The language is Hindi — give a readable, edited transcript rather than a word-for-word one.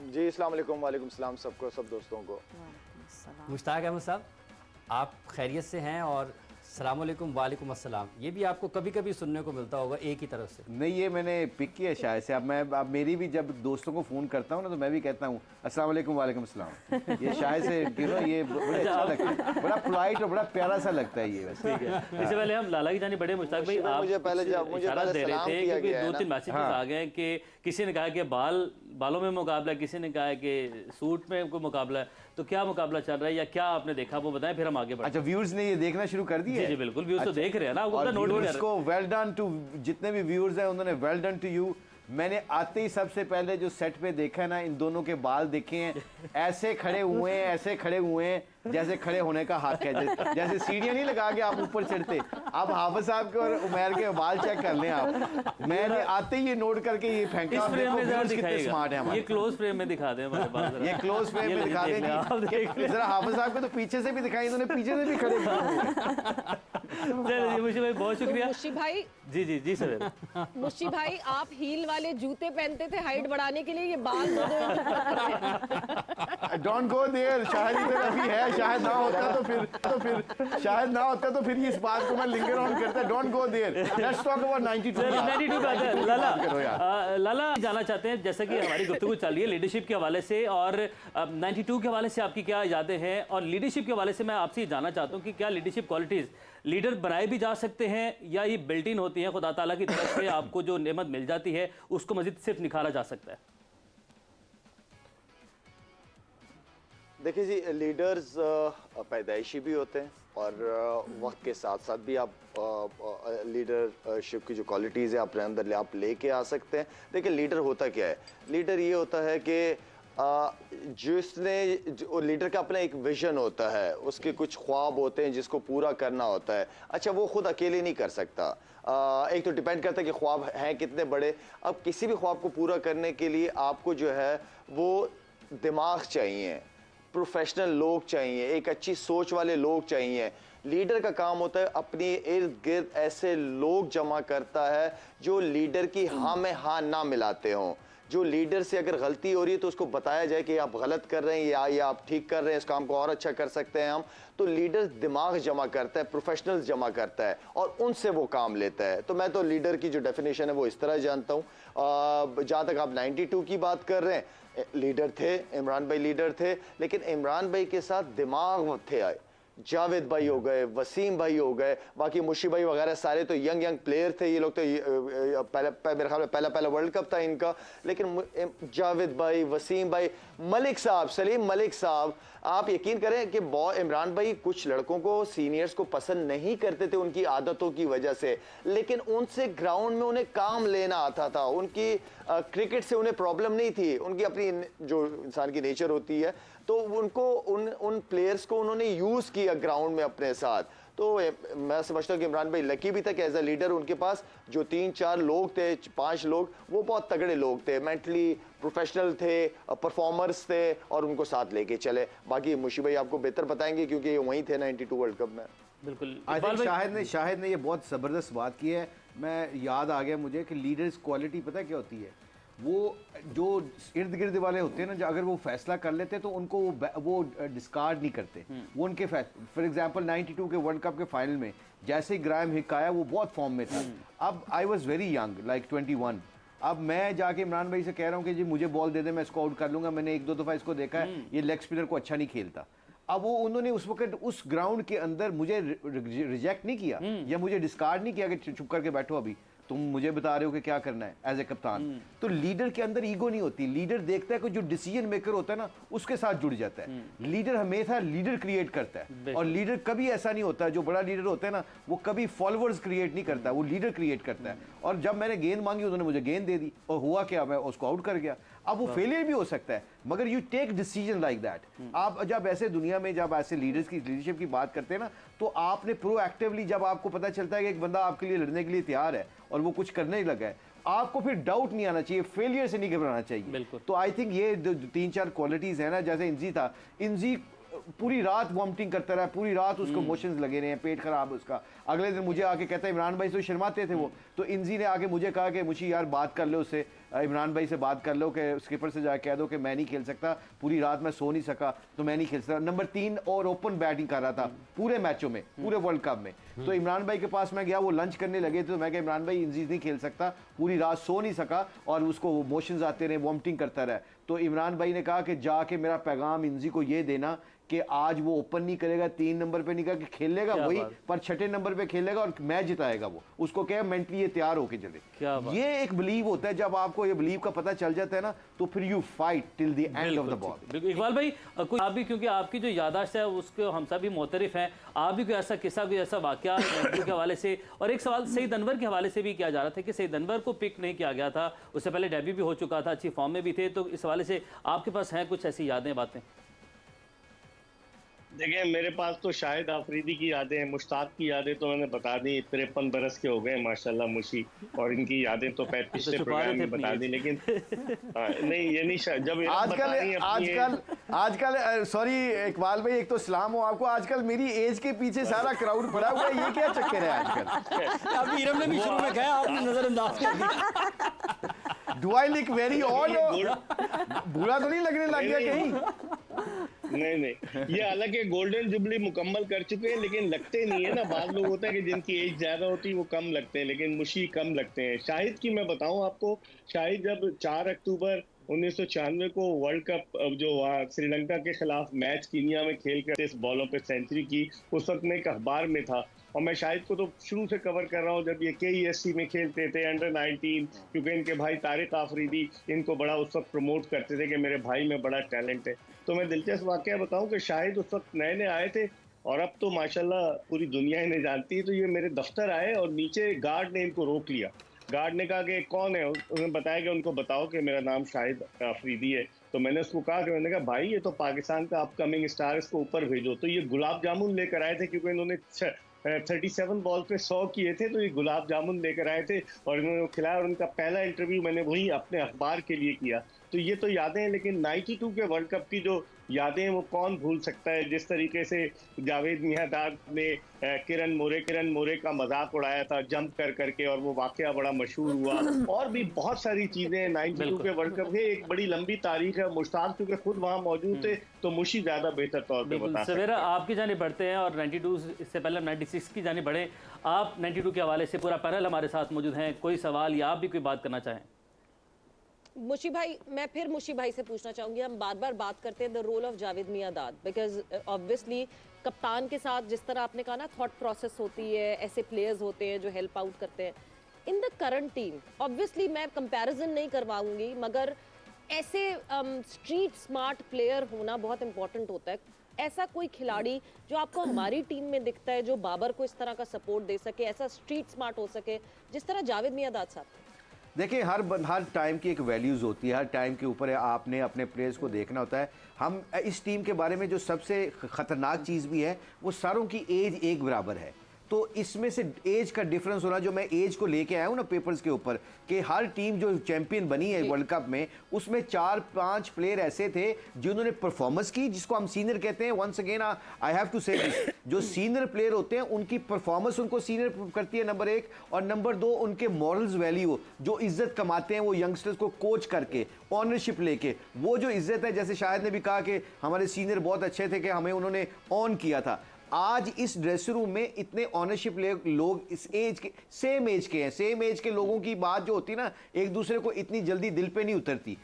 जी अस्सलाम वालेकुम। वालेकुम सलाम सबको, सब दोस्तों को। मुश्ताक अहमद साहब, आप खैरियत से हैं? और अस्सलाम वालेकुम, वालेकुम अस्सलाम, ये भी आपको कभी कभी सुनने को मिलता होगा एक ही तरफ से। नहीं, ये मैंने पिक किया शायद से। अब मेरी भी जब दोस्तों को फ़ोन करता हूँ ना, तो मैं भी कहता हूँ अस्सलाम वालेकुम, वालेकुम अस्सलाम। ये शायद से ये बड़ा अच्छा लगता है, बड़ा पोलाइट और बड़ा प्यारा सा लगता है ये। वैसे ठीक है, इससे पहले हम लाला की जानी बढ़े। मुश्ताक भाई, आप मुझे पहले दे रहे थे क्योंकि 2-3 मैसेजेस आ गए कि किसी ने कहा कि बालों में मुकाबला, किसी ने कहा कि सूट में कोई मुकाबला है, तो क्या मुकाबला चल रहा है या क्या आपने देखा वो बताएं, फिर हम आगे बढ़ें। अच्छा, व्यूअर्स ने ये देखना शुरू कर दिया? जी बिल्कुल, व्यूअर्स तो देख रहे हैं ना, वो और नोट कर व्यूअर्स को वेल डन टू, जितने भी व्यूअर्स हैं उन्होंने वेल डन टू यू। मैंने आते ही सबसे पहले जो सेट पे देखा है ना, इन दोनों के बाल देखे हैं, ऐसे खड़े हुए हैं, ऐसे खड़े हुए हैं जैसे खड़े होने का हक है। जैसे सीढ़ियां नहीं लगा के आप ऊपर चढ़ते। आप हाफिज साहब के और उमैर के बाल चेक कर लें आप। मैंने आते ही ये नोट करके ये फेंका। इस फ्रेम में जरा कितने स्मार्ट है हमारे। ये क्लोज फ्रेम में दिखा दें हमारे पास, ये क्लोज फ्रेम में दिखा दें जरा। हाफिज साहब को तो पीछे से भी दिखाई, इन्होंने पीछे से भी खड़े चलिए मुशी भाई, बहुत शुक्रिया। मुशी भाई, जी सर। मुशी भाई, आप हील वाले जूते पहनते थे हाइट बढ़ाने के लिए, ये बाल डोंट गो देयर। शायद इधर अभी है, शायद ना होता शायद ना होता तो फिर इस बात को मैं लिंगर ऑन करता। Don't go there, let's talk about 92। लाला जाना चाहते हैं, जैसा कि हमारी गुफ्तगू चल रही है लीडरशिप के हवाले से, और 92 के हवाले से आपकी क्या यादें हैं, और लीडरशिप के हवाले से मैं आपसे जानना चाहता हूँ कि क्या लीडरशिप क्वालिटीज लीडर बनाए भी जा सकते हैं या ये बिल्ट इन होती हैं, खुदा ताला की तरफ से आपको जो नेमत मिल जाती है उसको मजीद सिर्फ निखारा जा सकता है? देखिए जी, लीडर्स पैदाइशी भी होते हैं और वक्त के साथ साथ भी आप लीडरशिप की जो क्वालिटीज़ है अपने अंदर आप लेके आ सकते हैं। देखिए, लीडर होता क्या है? लीडर ये होता है कि जो लीडर का अपना एक विजन होता है, उसके कुछ ख्वाब होते हैं जिसको पूरा करना होता है। अच्छा, वो खुद अकेले नहीं कर सकता। एक तो डिपेंड करता है कि ख्वाब हैं कितने बड़े। अब किसी भी ख्वाब को पूरा करने के लिए आपको जो है वो दिमाग चाहिए, प्रोफेशनल लोग चाहिए, एक अच्छी सोच वाले लोग चाहिए। लीडर का काम होता है अपने इर्द गिर्द ऐसे लोग जमा करता है जो लीडर की हाँ में हाँ ना मिलाते हों। जो लीडर से अगर गलती हो रही है तो उसको बताया जाए कि आप गलत कर रहे हैं या आप ठीक कर रहे हैं, इस काम को और अच्छा कर सकते हैं हम। तो लीडर दिमाग जमा करता है, प्रोफेशनल्स जमा करता है और उनसे वो काम लेता है। तो मैं तो लीडर की जो डेफिनेशन है वो इस तरह जानता हूँ। जहाँ तक आप 92 की बात कर रहे हैं, लीडर थे, इमरान भाई लीडर थे, लेकिन इमरान भाई के साथ दिमाग थे आए। जावेद भाई हो गए, वसीम भाई हो गए, बाकी मुशी भाई वगैरह सारे तो यंग प्लेयर थे। ये लोग तो मेरे ख्याल में पहला वर्ल्ड कप था इनका। लेकिन जावेद भाई, वसीम भाई, मलिक साहब, सलीम मलिक साहब, आप यकीन करें कि इमरान भाई कुछ लड़कों को, सीनियर्स को पसंद नहीं करते थे उनकी आदतों की वजह से, लेकिन उनसे ग्राउंड में उन्हें काम लेना आता था। उनकी क्रिकेट से उन्हें प्रॉब्लम नहीं थी, उनकी अपनी जो इंसान की नेचर होती है, तो उनको उन प्लेयर्स को उन्होंने यूज़ किया ग्राउंड में अपने साथ। तो मैं समझता हूँ कि इमरान भाई लकी भी था कि एज अ लीडर उनके पास जो 3-4 लोग थे, 5 लोग, वो बहुत तगड़े लोग थे, मेंटली प्रोफेशनल थे, परफॉर्मर्स थे और उनको साथ लेके चले। बाकी मुशी भाई आपको बेहतर बताएंगे क्योंकि ये वहीं थे 92 वर्ल्ड कप में। बिल्कुल, शाहिद ने ये बहुत ज़बरदस्त बात की है। मैं याद आ गया मुझे कि लीडर्स क्वालिटी पता क्या होती है? वो जो इर्द गिर्द वाले होते हैं ना, जो अगर वो फैसला कर लेते हैं तो उनको वो डिस्कार्ड नहीं करते। वो उनके फॉर एग्जांपल 92 के वर्ल्ड कप के फाइनल में जैसे ग्राहम हिक आया, वो बहुत फॉर्म में था। अब I was very young, like 21। अब मैं जाके इमरान भाई से कह रहा हूँ कि जी मुझे बॉल दे दे, मैं इसको आउट कर लूंगा। मैंने 1-2 दफ़ा इसको देखा है, ये लेग स्पिनर को अच्छा नहीं खेलता। अब वो उन्होंने उस वक्त उस ग्राउंड के अंदर मुझे रिजेक्ट नहीं किया या मुझे डिस्कार्ड नहीं किया कि चुप करके बैठो, अभी तुम मुझे बता रहे हो कि क्या करना है एज ए कप्तान। तो लीडर के अंदर ईगो नहीं होती। लीडर देखता है कि जो डिसीजन मेकर होता है ना, उसके साथ जुड़ जाता है। लीडर हमेशा लीडर क्रिएट करता है और लीडर कभी ऐसा नहीं होता, जो बड़ा लीडर होता है ना, वो कभी फॉलोअर्स क्रिएट नहीं करता, वो लीडर क्रिएट करता है। और जब मैंने गेंद मांगी उन्होंने मुझे गेंद दे दी और हुआ क्या, मैं उसको आउट कर गया। अब वो फेलियर भी हो सकता है, मगर you take decision like that. आप जब ऐसे दुनिया में जब ऐसे लीडर्स की लीडरशिप की बात करते हैं ना, तो आपने प्रोएक्टिवली, जब आपको पता चलता है कि एक बंदा आपके लिए लड़ने के लिए तैयार है और वो कुछ करने ही लगा है, आपको फिर डाउट नहीं आना चाहिए, फेलियर से नहीं घबराना चाहिए। तो आई थिंक ये 3-4 क्वालिटीज है ना, जैसे इंजी था, इंजी पूरी रात वॉमिटिंग करता रहा, पूरी रात उसको मोशंस लगे रहे हैं, पेट खराब उसका। अगले दिन मुझे आके कहता है, इमरान भाई तो शर्माते थे वो, तो इंजी ने आके मुझे कहा कि मुझे यार बात कर लो उससे, इमरान भाई से बात कर लो कि स्किपर से जाके कह दो कि मैं नहीं खेल सकता, पूरी रात मैं सो नहीं सका तो मैं नहीं खेल सकता। नंबर 3 और ओपन बैटिंग कर रहा था पूरे मैचों में, पूरे वर्ल्ड कप में। तो इमरान भाई के पास मैं गया, वो लंच करने लगे थे, तो मैं कहा इमरान भाई इंजीज नहीं खेल सकता, पूरी रात सो नहीं सका और उसको मोशंस आते रहे, वॉमिटिंग करता रहा। तो इमरान भाई ने कहा कि जाके मेरा पैगाम इंजी को ये देना कि आज वो ओपन नहीं करेगा, 3 नंबर पे नहीं कहा कि खेलेगा वही, पर 6ठे नंबर पे खेलेगा और मैच जिताएगा वो। उसको क्या मेंटली ये तैयार होके चले। ये एक बिलीव होता है, जब आपको ये बिलीव का पता चल जाता है ना, तो फिर you fight till the end of the ball. Iqbal भाई, कोई आप भी, क्योंकि आपकी जो याददाश्त है उसको हम सब भी मोतरफ हैं, आप भी कोई ऐसा किस्सा, कोई ऐसा वाकया के हवाले से, और एक सवाल सईद अनवर के हवाले से भी किया जा रहा था कि सईद अनवर को पिक नहीं किया गया था, उससे पहले डेब्यू भी हो चुका था, अच्छी फॉर्म में भी थे, तो इस हवाले से आपके पास हैं कुछ ऐसी यादें, बातें? देखिए, मेरे पास तो शाहिद आफरीदी की यादें हैं, मुश्ताक की यादें तो मैंने बता दी, 53 बरस के हो गए माशाल्लाह मुशी, और इनकी यादें तो पिछले प्रोग्राम में बता दी, लेकिन नहीं ये नहीं, जब आजकल सॉरी इकबाल भाई, एक तो सलाम हो आपको, आजकल मेरी एज के पीछे सारा क्राउड पड़ा हुआ है, ये क्या चक्कर है आजकल? अभी इरम ने भी शुरू में कहा, आपने नजरअंदाज कर दिया। Do I look very odd? बुरा तो नहीं लगने लग गया कहीं? नहीं, ये हालांकि गोल्डन जुबली मुकम्मल कर चुके हैं, लेकिन लगते नहीं है ना। बाद लोग होता है कि जिनकी एज ज्यादा होती है वो कम लगते हैं, लेकिन मुशी कम लगते हैं। शाहिद की मैं बताऊं आपको, शाहिद जब 4 अक्टूबर 1996 को वर्ल्ड कप जो वहाँ श्रीलंका के खिलाफ मैच कीनिया में खेल कर 30 बॉलों पे सेंचुरी की, उस वक्त मैं एक अखबार में था, और मैं शाहिद को तो शुरू से कवर कर रहा हूँ जब ये KESC में खेलते थे अंडर 19, क्योंकि इनके भाई तारिक आफरीदी इनको बड़ा उस वक्त प्रमोट करते थे कि मेरे भाई में बड़ा टैलेंट है। तो मैं दिलचस्प वाकया बताऊं कि शाहिद उस वक्त नए नए आए थे, और अब तो माशाल्लाह पूरी दुनिया इन्हें जानती है। तो ये मेरे दफ्तर आए और नीचे गार्ड ने इनको रोक लिया। गार्ड ने कहा कि कौन है, उन्होंने बताया कि उनको बताओ कि मेरा नाम शाहिद आफरीदी है। तो मैंने उसको कहा कि, मैंने कहा भाई ये तो पाकिस्तान का अपकमिंग स्टार, इसको ऊपर भेजो। तो ये गुलाब जामुन लेकर आए थे, क्योंकि इन्होंने 37 बॉल पे 100 किए थे, तो ये गुलाब जामुन लेकर आए थे और इन्होंने खिलाया, और उनका पहला इंटरव्यू मैंने वही अपने अखबार के लिए किया। तो ये तो यादें हैं, लेकिन 92 के वर्ल्ड कप की जो यादें हैं वो कौन भूल सकता है। जिस तरीके से जावेद मियांदाद ने किरण मोरे का मजाक उड़ाया था जंप कर करके, और वो वाकया बड़ा मशहूर हुआ। और भी बहुत सारी चीजें 92 के वर्ल्ड कप है, एक बड़ी लंबी तारीख है। मुश्ताक क्योंकि खुद वहां मौजूद थे तो मुशी ज्यादा बेहतर तौर पे बता सकते हैं। सवेरा आपकी जाने बढ़ते हैं, और 92 इससे पहले 96 की जाने बढ़े। आप 92 के हवाले से, पूरा पैनल हमारे साथ मौजूद हैं, कोई सवाल या आप भी कोई बात करना चाहें? मुशी भाई, मैं फिर मुशी भाई से पूछना चाहूंगी, हम बार बार बात करते हैं the role of Javed Miandad, because obviously कप्तान के साथ जिस तरह आपने कहा ना थॉट प्रोसेस होती है, ऐसे प्लेयर्स होते हैं जो हेल्प आउट करते हैं in the current team. Obviously मैं कंपैरिजन नहीं करवाऊंगी, मगर ऐसे स्ट्रीट स्मार्ट प्लेयर होना बहुत इंपॉर्टेंट होता है। ऐसा कोई खिलाड़ी जो आपको हमारी टीम में दिखता है, जो बाबर को इस तरह का सपोर्ट दे सके, ऐसा स्ट्रीट स्मार्ट हो सके जिस तरह जावेद मियांदाद साहब थे? देखिए, हर टाइम की एक वैल्यूज़ होती है, हर टाइम के ऊपर आपने अपने प्लेयर्स को देखना होता है। हम इस टीम के बारे में जो सबसे ख़तरनाक चीज़ भी है, वो सारों की एज एक बराबर है। तो इसमें से एज का डिफरेंस होना, जो मैं एज को लेके आया हूँ ना पेपर्स के ऊपर, कि हर टीम जो चैंपियन बनी है वर्ल्ड कप में, उसमें 4-5 प्लेयर ऐसे थे जिन्होंने परफॉर्मेंस की, जिसको हम सीनियर कहते हैं। Once again I have to say this, जो सीनियर प्लेयर होते हैं उनकी परफॉर्मेंस उनको सीनियर करती है, नंबर 1, और नंबर 2 उनके मॉरल्स वैल्यू, जो इज्जत कमाते हैं वो यंगस्टर्स को कोच करके, ऑनरशिप लेके, वो जो इज्जत है, जैसे शाहिद ने भी कहा कि हमारे सीनियर बहुत अच्छे थे कि हमें उन्होंने ऑन किया था। आज इस ड्रेसिंग रूम में इतने ऑनरशिप लोग इस एज के, सेम एज के हैं, सेम एज के लोगों की बात जो होती है ना, एक दूसरे को इतनी जल्दी दिल पे नहीं उतरती।